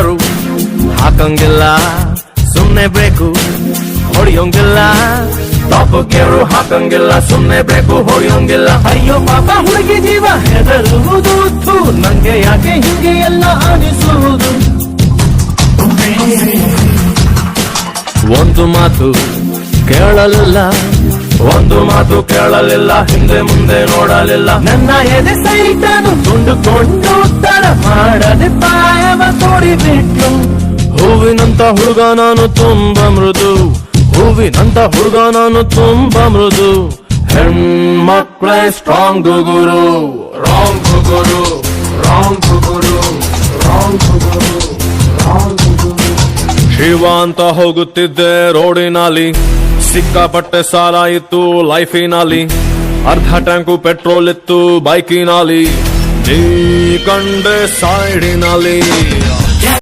ಗೇರು ಹಾಕಂಗಿಲ್ಲ, ಸುಮ್ನೆ break ಹೊಡಿಯೋಂಗಿಲ್ಲ. Top ಗೇರು ಹಾಕಂಗಿಲ್ಲ, ಸುಮ್ನೆ ಬ್ರೇಕು ಹೊಡಿಯೋಂಗಿಲ್ಲ. ಅಯ್ಯೋ ಪಾಪ ಹುಡುಗಿ ಜೀವ ಹೆದರುವುದು, ನಂಗೆ ಯಾಕೆ ಹಿಂಗೆ ಎಲ್ಲ ಅನಿಸುವುದು. ಒಂದು ಮಾತು ಕೇಳಲಿಲ್ಲ, ಒಂದು ಮಾತು ಕೇಳಲಿಲ್ಲ, ಹಿಂದೆ ಮುಂದೆ ನೋಡಲಿಲ್ಲ. ನನ್ನ ಎದೆ ಸೈಟನು ತುಂಡುಕೊಂಡು ತರ ಮಾಡದೆ ಪಾಯವ ತೋಡಿಬಿಟ್ಟು. ಹೂವಿನಂತ ಹುಡುಗ ನಾನು ತುಂಬಾ ಮೃದು, ಹೂವಿನಂತ ಹುಡುಗ ನಾನು ತುಂಬಾ ಮೃದು. ಹೆಣ್ಮಕ್ಳೇ ಸ್ಟ್ರಾಂಗ್ ಗುರು, ರಾಂಗ್ ಗುರು, ರಾಂಗ್ ಗುರು, ರಾಂಗ್ ಗುರು, ರಾಂಗ್ ಗುರು. ಶಿವ ಅಂತ ಹೋಗುತ್ತಿದ್ದೆ ರೋಡಿನಲ್ಲಿ, ಸಿಕ್ಕಾಪಟ್ಟೆ ಸಾಲ ಇತ್ತು ಲೈಫಿನಲ್ಲಿ. ಅರ್ಧ ಟ್ಯಾಂಕು ಪೆಟ್ರೋಲ್ ಇತ್ತು ಬೈಕಿನಲ್ಲಿ, ನೀ ಕಂಡೆ ಸೈಡಿನಲ್ಲಿ.